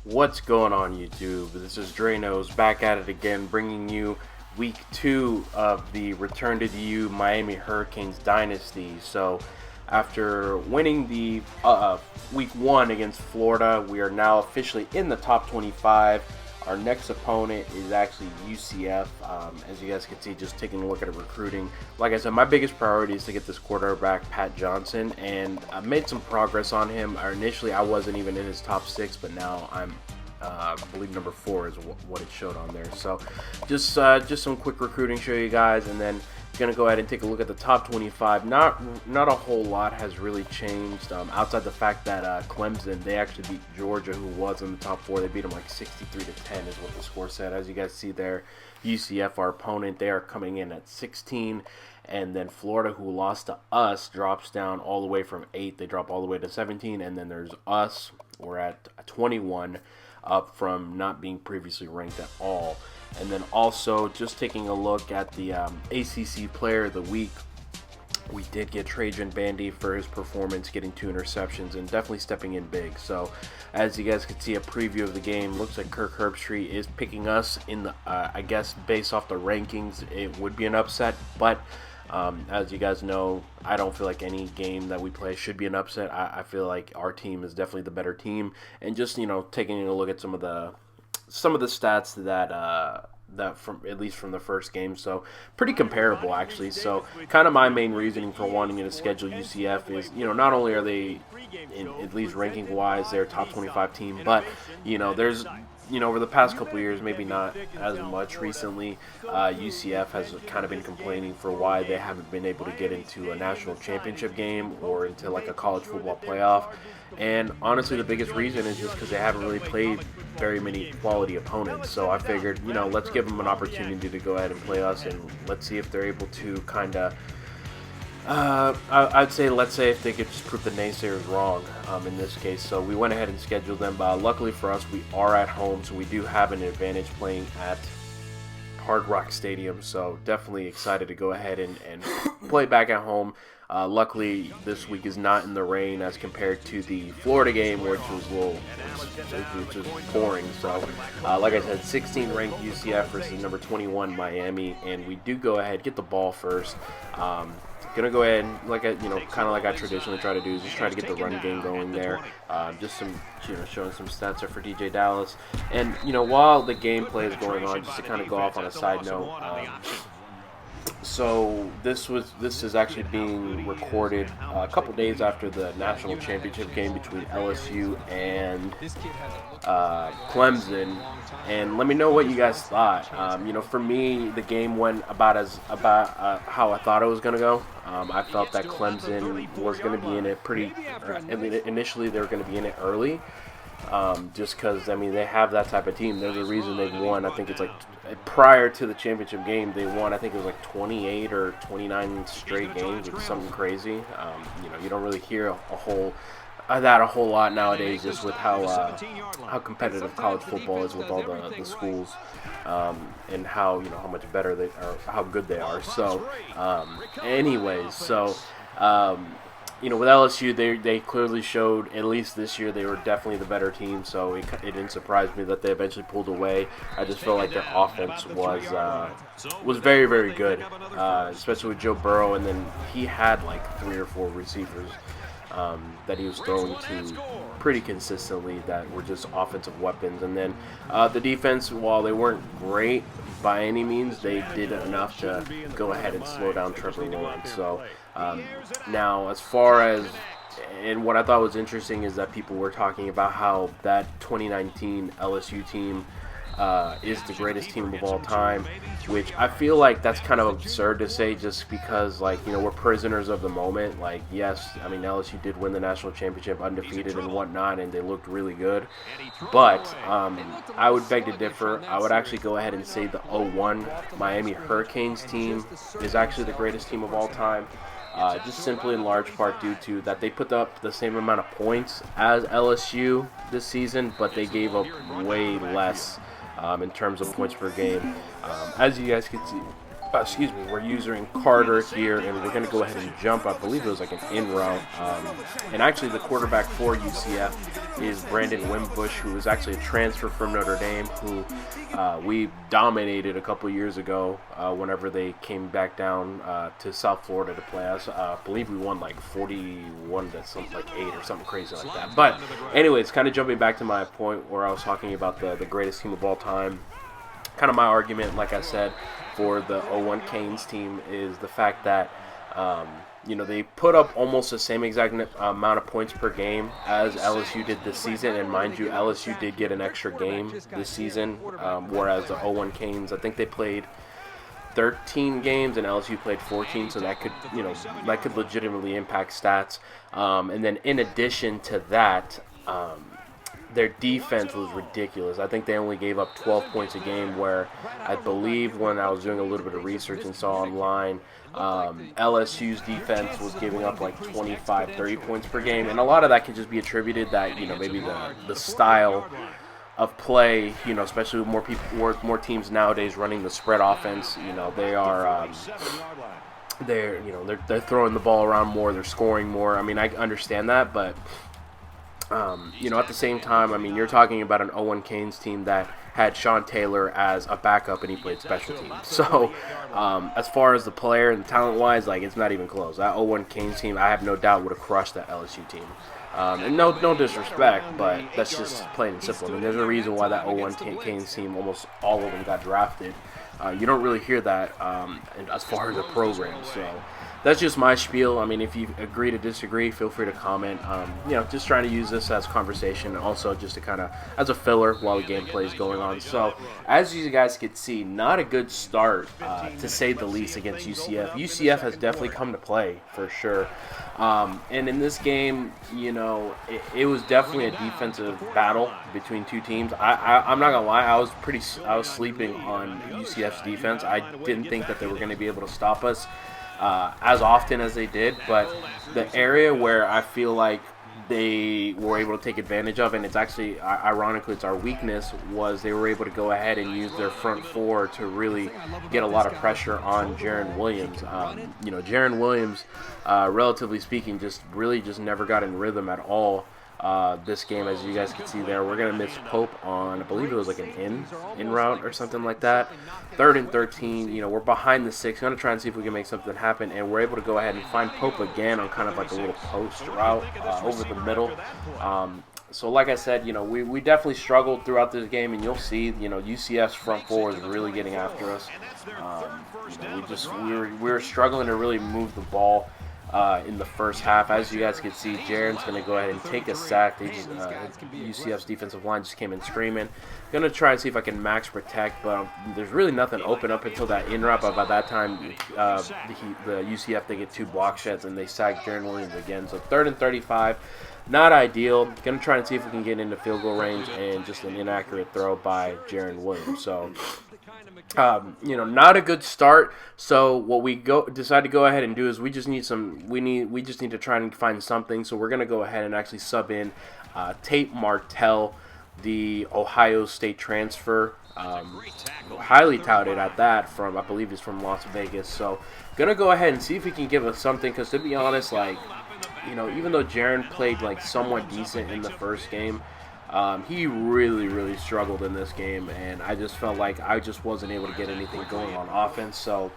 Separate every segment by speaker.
Speaker 1: What's going on, YouTube? This is Drano's back at it again, bringing you week 2 of the Return to the Miami Hurricanes Dynasty. So, after winning the week 1 against Florida, we are now officially in the top 25. Our next opponent is actually UCF. As you guys can see, just taking a look at recruiting. Like I said, my biggest priority is to get this quarterback, Pat Johnson, and I made some progress on him. Initially, I wasn't even in his top 6, but now I'm, I believe number 4 is what it showed on there. So, just some quick recruiting, show you guys, and then gonna go ahead and take a look at the top 25. Not a whole lot has really changed outside the fact that Clemson, they actually beat Georgia, who was in the top 4. They beat them like 63-10 is what the score said. As you guys see there, UCF, our opponent, they are coming in at 16, and then Florida, who lost to us, drops down all the way from 8. They drop all the way to 17, and then there's us. We're at 21, up from not being previously ranked at all. And then also just taking a look at the ACC Player of the Week, we did get Trajan Bandy for his performance, getting 2 interceptions and definitely stepping in big. So as you guys can see, a preview of the game, looks like Kirk Herbstreit is picking us in the, I guess based off the rankings, it would be an upset. But as you guys know, I don't feel like any game that we play should be an upset. I feel like our team is definitely the better team. And just, you know, taking a look at some of the stats that from at least from the first game, so pretty comparable actually. So kind of my main reasoning for wanting to schedule UCF is, you know, not only are they at least ranking wise they're a top 25 team, but you know, there's, you know, over the past couple of years, maybe not as much recently, UCF has kind of been complaining for why they haven't been able to get into a national championship game or into like a college football playoff. And honestly, the biggest reason is just because they haven't really played very many quality opponents. So I figured, you know, let's give them an opportunity to go ahead and play us, and let's see if they're able to kind of, let's say if they could just prove the naysayers wrong in this case. So we went ahead and scheduled them. Luckily for us, we are at home, so we do have an advantage playing at Hard Rock Stadium. So definitely excited to go ahead and play back at home. Luckily, this week is not in the rain as compared to the Florida game, which was boring. So, like I said, 16 ranked UCF versus number 21 Miami, and we do go ahead, get the ball first. Gonna go ahead and, like kind of like I traditionally try to do, is just try to get the run game going there. Just some, showing some stats there for DJ Dallas. And while the gameplay is going on, just to kind of go off on a side note. So this is actually being recorded a couple days after the national championship game between LSU and Clemson, and let me know what you guys thought. For me, the game went about how I thought it was going to go. I felt that Clemson was going to be in it initially they were going to be in it early. Just because, they have that type of team. There's a reason they've won. I think it's like prior to the championship game, they won, I think it was like 28 or 29 straight games. It's something crazy. You don't really hear a whole lot nowadays, just with how competitive college football is with all the schools, and how much better they are, how good they are. So, with LSU, they clearly showed, at least this year, they were definitely the better team, so it didn't surprise me that they eventually pulled away. I just felt like their offense was very, very good, especially with Joe Burrow, and then he had like 3 or 4 receivers that he was throwing to pretty consistently that were just offensive weapons. And then the defense, while they weren't great by any means, they did enough to go ahead and slow down Trevor Lawrence. So now, as far as, and what I thought was interesting is that people were talking about how that 2019 LSU team is the greatest team of all time, which I feel like that's kind of absurd to say, just because, we're prisoners of the moment. Yes, LSU did win the national championship undefeated and whatnot, and they looked really good, but I would beg to differ. I would actually go ahead and say the 01 Miami Hurricanes team is actually the greatest team of all time. Just simply in large part due to that they put up the same amount of points as LSU this season, but they gave up way less in terms of points per game. As you guys can see, excuse me, we're using Carter here, and we're going to go ahead and jump. I believe it was like an in route. And actually, the quarterback for UCF is Brandon Wimbush, who is actually a transfer from Notre Dame, who we dominated a couple years ago whenever they came back down to South Florida to play us. I believe we won like 41 to something like 8 or something crazy like that. But anyways, kind of jumping back to my point where I was talking about the greatest team of all time. Kind of my argument, like I said, for the 0-1 Canes team is the fact that they put up almost the same exact amount of points per game as LSU did this season, and mind you, LSU did get an extra game this season, whereas the 0-1 Canes, I think they played 13 games and LSU played 14, so that could legitimately impact stats. And then in addition to that, their defense was ridiculous. I think they only gave up 12 points a game, where I believe when I was doing a little bit of research and saw online, LSU's defense was giving up like 25, 30 points per game. And a lot of that can just be attributed that, maybe the style of play, especially with more teams nowadays running the spread offense, they are they're throwing the ball around more, they're scoring more. I mean, I understand that, but at the same time, you're talking about an 0-1 Canes team that had Sean Taylor as a backup and he played special teams. So, as far as the player and talent-wise, it's not even close. That 0-1 Canes team, I have no doubt, would have crushed that LSU team. And no disrespect, but that's just plain and simple. There's a reason why that 0-1 Canes team, almost all of them got drafted. You don't really hear that as far as a program, so that's just my spiel. If you agree to disagree, feel free to comment. Just trying to use this as conversation, also just to kind of as a filler while the gameplay is going on. So, as you guys can see, not a good start, to say the least, against UCF. UCF has definitely come to play, for sure. And in this game, it was definitely a defensive battle between two teams. I'm not gonna lie, I was sleeping on UCF's defense. I didn't think that they were going to be able to stop us as often as they did, but the area where I feel like they were able to take advantage of, and it's actually, ironically, it's our weakness, was they were able to go ahead and use their front four to really get a lot of pressure on Jaron Williams. Jaron Williams, relatively speaking, just never got in rhythm at all. This game, as you guys can see there, we're going to miss Pope on, I believe it was like an in route or something like that. 3rd and 13, we're behind the 6. Going to try and see if we can make something happen, and we're able to go ahead and find Pope again on kind of like a little post route over the middle. So like I said, we definitely struggled throughout this game, and you'll see, UCF's front four is really getting after us. We were struggling to really move the ball in the first half. As you guys can see, Jaron's going to go ahead and take a sack. UCF's defensive line just came in screaming. Going to try and see if I can max protect, but there's really nothing open up until that in route. But by that time, the UCF, they get 2 block sheds, and they sack Jaron Williams again. So 3rd and 35. Not ideal. Going to try and see if we can get into field goal range, and just an inaccurate throw by Jaron Williams. So, not a good start. So what we decide to go ahead and do is we just need to try and find something. So we're going to go ahead and actually sub in Tate Martell, the Ohio State transfer, highly touted at that, I believe he's from Las Vegas. So going to go ahead and see if he can give us something, because to be honest, even though Jaron played somewhat decent in the first game, he really struggled in this game, and I just felt like I just wasn't able to get anything going on offense. So,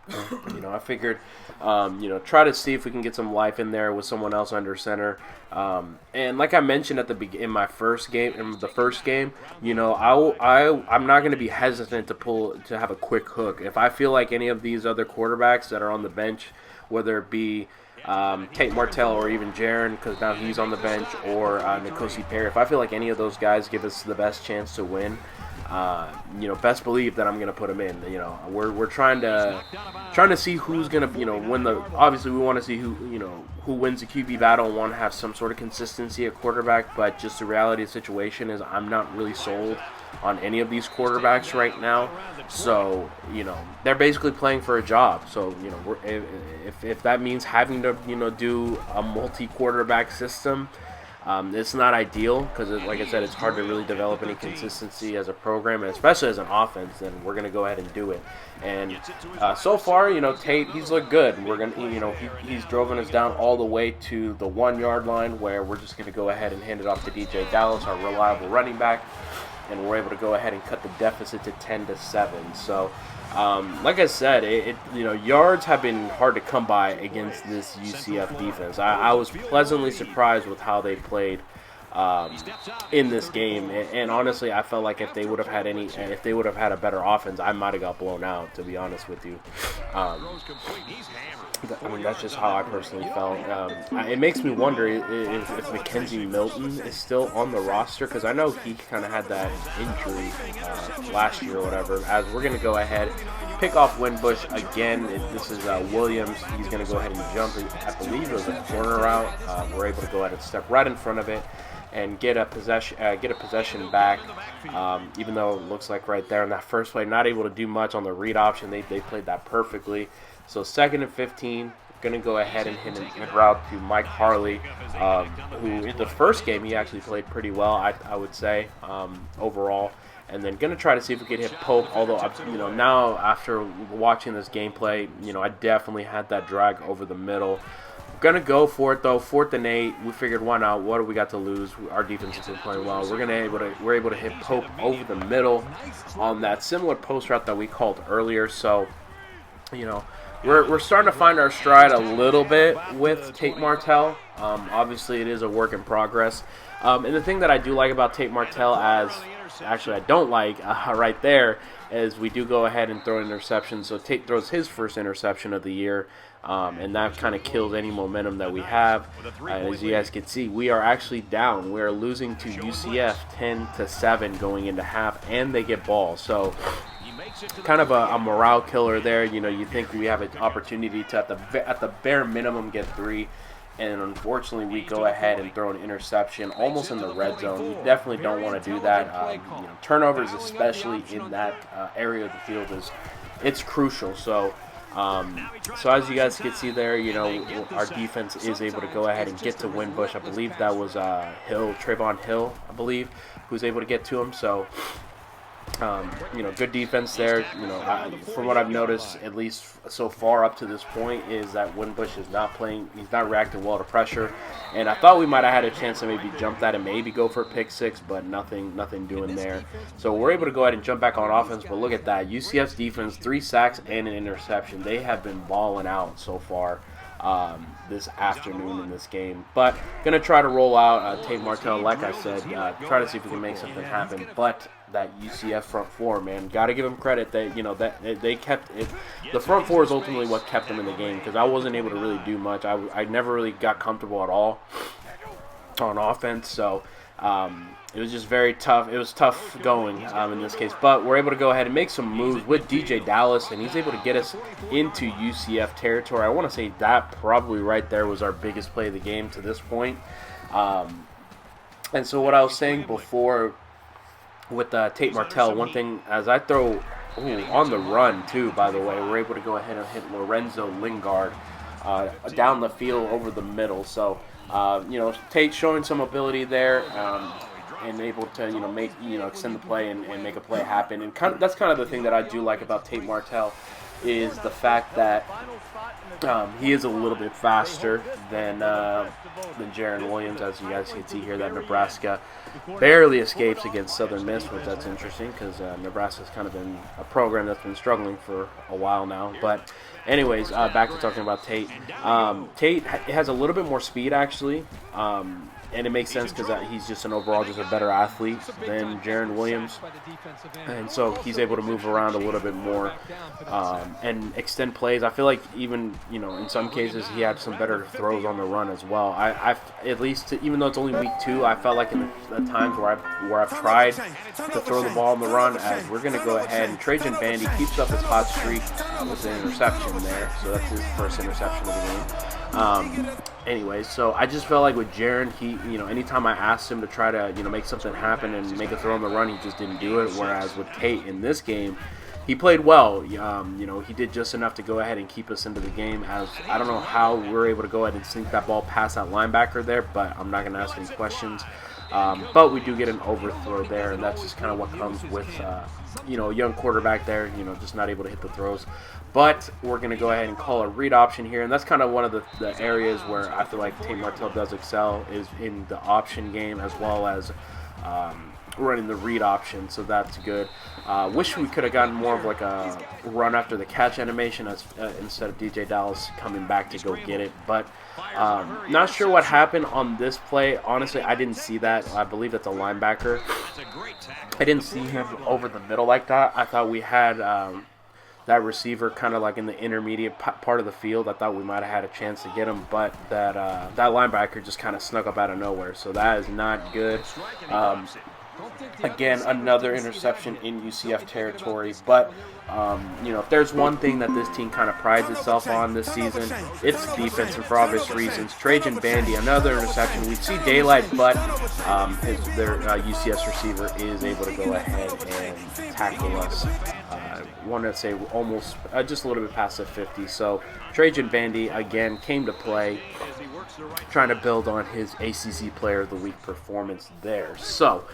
Speaker 1: I figured, try to see if we can get some life in there with someone else under center. And like I mentioned at in the first game, I'm not going to be hesitant to have a quick hook. If I feel like any of these other quarterbacks that are on the bench, whether it be Tate Martell or even Jaron, because now he's on the bench, or Ncaa Perry, if I feel like any of those guys give us the best chance to win, best believe that I'm going to put him in. We're trying to see who's going to, win obviously we want to see who wins the QB battle, and want to have some sort of consistency at quarterback, but just the reality of the situation is I'm not really sold on any of these quarterbacks right now. So, they're basically playing for a job. So, if that means having to, do a multi-quarterback system, It's not ideal because, like I said, it's hard to really develop any consistency as a program, and especially as an offense. And we're gonna go ahead and do it. And so far, Tate, he's looked good. We're gonna, he's driven us down all the way to the 1 yard line, where we're just gonna go ahead and hand it off to DJ Dallas, our reliable running back, and we're able to go ahead and cut the deficit to 10-7. So. Like I said, yards have been hard to come by against this UCF defense. I was pleasantly surprised with how they played in this game, and honestly, I felt like if they would have had a better offense, I might have got blown out. To be honest with you, that's just how I personally felt. It makes me wonder if Mackenzie Milton is still on the roster, because I know he kind of had that injury last year or whatever. As we're going to go ahead, pick off Winbush again. This is Williams. He's going to go ahead and jump. I believe it was a corner route. We're able to go ahead and step right in front of it and get a possession back. Even though it looks like right there in that first play, not able to do much on the read option. They played that perfectly. So 2nd and 15, going to go ahead and hit a route to Mike Harley, who in the first game he actually played pretty well, I would say, overall. And then going to try to see if we could hit Pope. Although, now after watching this gameplay, I definitely had that drag over the middle. Gonna go for it though. 4th and 8. We figured, why not? What do we got to lose? Our defense has been playing well. We're able to hit Pope over the middle on that similar post route that we called earlier. So, we're starting to find our stride a little bit with Tate Martell. Obviously, it is a work in progress. And the thing that I do like about Tate Martell, actually I don't like right there, is we do go ahead and throw an interception. So Tate throws his first interception of the year. And that kind of kills any momentum that we have. As you guys can see, we are actually down. We are losing to UCF 10-7 going into half, and they get ball. So kind of a morale killer there. You think we have an opportunity to, at the bare minimum, get 3. And unfortunately, we go ahead and throw an interception almost in the red zone. You definitely don't want to do that. Turnovers, especially in that area of the field, it's crucial. So as you guys can see there, our defense is able to go ahead and get to Winbush. I believe that was Trayvon Hill, who's able to get to him. So, good defense there. From what I've noticed, at least so far up to this point, is that Winbush is not playing. He's not reacting well to pressure. And I thought we might have had a chance to maybe jump that and maybe go for a pick 6, but nothing doing there. So we're able to go ahead and jump back on offense. But look at that, UCF's defense, 3 sacks and an interception. They have been balling out so far this afternoon in this game. But going to try to roll out Tate Martell, like I said, try to see if we can make something happen. But that UCF front four, man, got to give them credit that they kept it. The front four is ultimately what kept them in the game, because I wasn't able to really do much. I never really got comfortable at all on offense, so it was just very tough. It was tough going in this case, but we're able to go ahead and make some moves with DJ Dallas, and he's able to get us into UCF territory. I want to say that probably right there was our biggest play of the game to this point. And so what I was saying before with Tate Martell, one thing, as I throw on the run too, by the way, we're able to go ahead and hit Lorenzo Lingard down the field over the middle. So Tate showing some ability there, and able to make extend the play and make a play happen. And that's kind of the thing that I do like about Tate Martell, is the fact that he is a little bit faster than Jaron Williams. As you guys can see here, that Nebraska barely escapes against Southern Miss, which that's interesting, because Nebraska's kind of been a program that's been struggling for a while now. But anyways, back to talking about Tate. Tate has a little bit more speed, actually. And it makes sense because he's just a better athlete than Jaron Williams. And so he's able to move around a little bit more and extend plays. I feel like even, in some cases he had some better throws on the run as well. I've at least, even though it's only week 2, I felt like in the times where I've tried to throw the ball on the run, as we're going to go ahead and Trajan Bandy keeps up his hot streak with an interception there. So that's his first interception of the game. Anyways, so I just felt like with Jaron, he, anytime I asked him to try to, make something happen and make a throw on the run, he just didn't do it. Whereas with Tate in this game, he played well. He did just enough to go ahead and keep us into the game. As I don't know how we were able to go ahead and sink that ball past that linebacker there, but I'm not going to ask any questions. But we do get an overthrow there, and that's just kind of what comes with, a young quarterback there, just not able to hit the throws. But we're going to go ahead and call a read option here, and that's kind of one of the areas where I feel like Tate Martell does excel is in the option game as well as running the read option, so that's good. Wish we could have gotten more of like a run after the catch animation instead of DJ Dallas coming back to go get it, but not sure what happened on this play. Honestly, I didn't see that. I believe that's a linebacker. I didn't see him over the middle like that. I thought we had that receiver kind of like in the intermediate part of the field. I thought we might have had a chance to get him, but that linebacker just kind of snuck up out of nowhere, so that is not good. Again, another interception in UCF territory, but if there's one thing that this team kind of prides itself on this season, it's defense, and for obvious reasons. Trajan Bandy, another interception. We see daylight, but their UCS receiver is able to go ahead and tackle us. Wanted to say almost just a little bit past the 50. So Trajan Bandy again came to play, trying to build on his ACC Player of the Week performance there. So,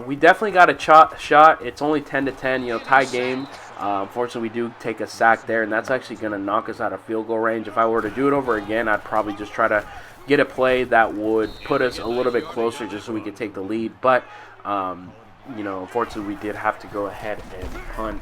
Speaker 1: we definitely got a shot. It's only 10-10, tie game. Unfortunately, we do take a sack there, and that's actually going to knock us out of field goal range. If I were to do it over again, I'd probably just try to get a play that would put us a little bit closer just so we could take the lead. But, unfortunately, we did have to go ahead and punt.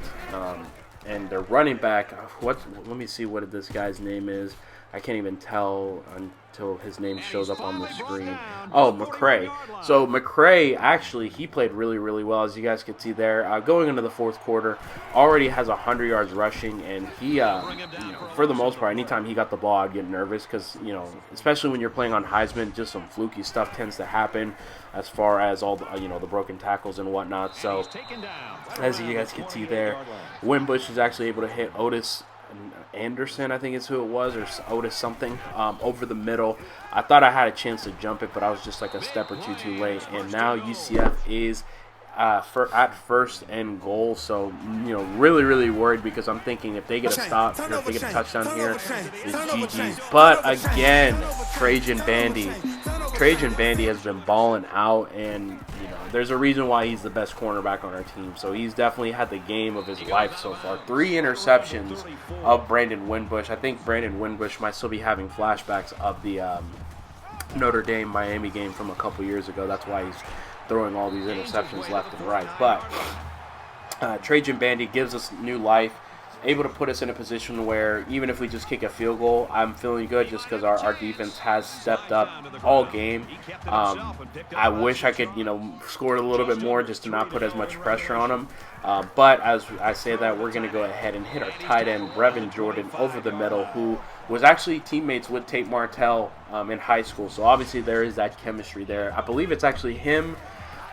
Speaker 1: And their running back, let me see what this guy's name is. I can't even tell until his name shows up on the screen. Oh, McCray. So McCray, actually, he played really, really well, as you guys can see there. Going into the fourth quarter, already has 100 yards rushing, and he, for the most part, anytime he got the ball, I'd get nervous because, especially when you're playing on Heisman, just some fluky stuff tends to happen as far as all the, the broken tackles and whatnot. So, as you guys can see there, Wimbush is actually able to hit Otis Anderson, I think is who it was, or Otis something, over the middle. I thought I had a chance to jump it, but I was just like a step or two too late. And now UCF is at first and goal, so really, really worried because I'm thinking if they get a stop or if they get a touchdown here, it's GG's. But again, Trajan Bandy has been balling out, and there's a reason why he's the best cornerback on our team. So he's definitely had the game of his life so far. 3 interceptions of Brandon Wimbush. I think Brandon Wimbush might still be having flashbacks of the Notre Dame Miami game from a couple years ago. That's why he's throwing all these interceptions left and right. But Trajan Bandy gives us new life, able to put us in a position where even if we just kick a field goal, I'm feeling good just because our defense has stepped up all game. I wish I could, score a little bit more just to not put as much pressure on them. But as I say that, we're going to go ahead and hit our tight end, Brevin Jordan, over the middle, who was actually teammates with Tate Martell in high school. So obviously there is that chemistry there. I believe it's actually him,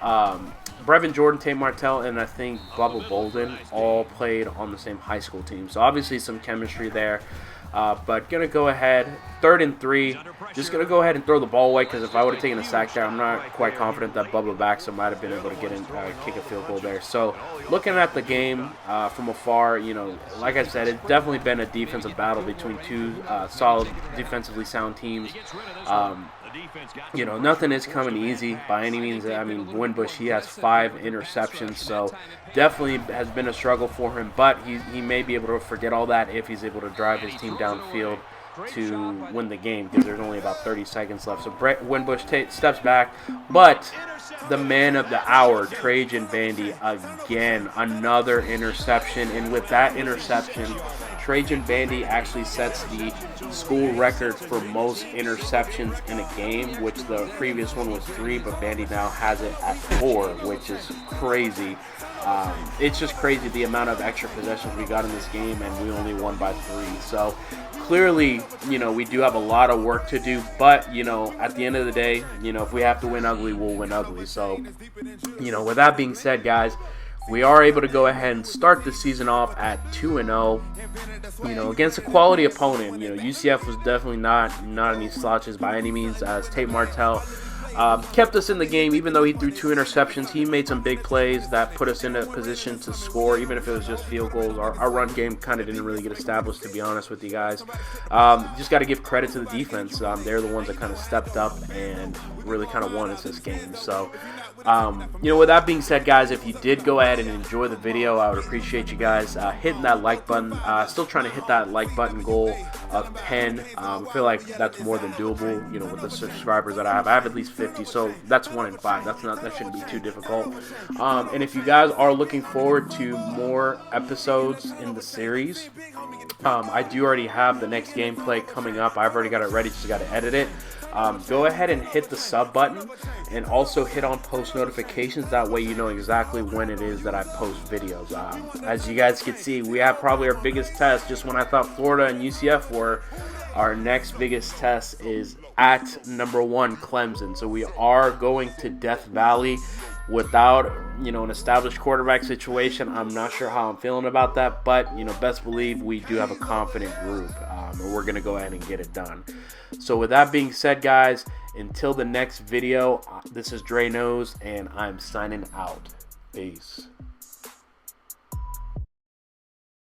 Speaker 1: Brevin Jordan, Tate Martell, and I think Bubba Bolden all played on the same high school team. So obviously some chemistry there. But going to go ahead, 3rd and 3. Just going to go ahead and throw the ball away because if I would have taken a sack there, I'm not quite confident that Bubba Baxa might have been able to get in, kick a field goal there. So looking at the game from afar, like I said, it's definitely been a defensive battle between two solid, defensively sound teams. Nothing is coming easy by any means. I mean, Wimbush, he has 5 interceptions, so definitely has been a struggle for him, but he may be able to forget all that if he's able to drive his team downfield to win the game because there's only about 30 seconds left. So Wimbush steps back, but the man of the hour, Trajan Bandy, again, another interception, and with that interception, Trajan Bandy actually sets the school record for most interceptions in a game, which the previous one was 3, but Bandy now has it at 4, which is crazy. It's just crazy the amount of extra possessions we got in this game, and we only won by 3. So clearly, we do have a lot of work to do, but, at the end of the day, if we have to win ugly, we'll win ugly. So, with that being said, guys, we are able to go ahead and start the season off at 2-0, against a quality opponent. UCF was definitely not any slouches by any means, as Tate Martell kept us in the game. Even though he threw 2 interceptions, he made some big plays that put us in a position to score, even if it was just field goals. Our run game kind of didn't really get established, to be honest with you guys. Just got to give credit to the defense. They're the ones that kind of stepped up and really kind of won us this game. So, with that being said, guys, if you did go ahead and enjoy the video, I would appreciate you guys hitting that like button. Still trying to hit that like button goal of 10. I feel like that's more than doable, with the subscribers that I have. I have at least 50, so that's 1 in 5. That shouldn't be too difficult. And if you guys are looking forward to more episodes in the series, I do already have the next gameplay coming up. I've already got it ready, just got to edit it. Go ahead and hit the sub button and also hit on post notifications. That way you know exactly when it is that I post videos. As you guys can see, we have probably our biggest test. Just when I thought Florida and UCF were, our next biggest test is at number 1 Clemson. So we are going to Death Valley without an established quarterback situation. I'm not sure how I'm feeling about that, but best believe we do have a confident group, and we're gonna go ahead and get it done. So with that being said, guys, until the next video, this is Dre Knows, and I'm signing out. Peace.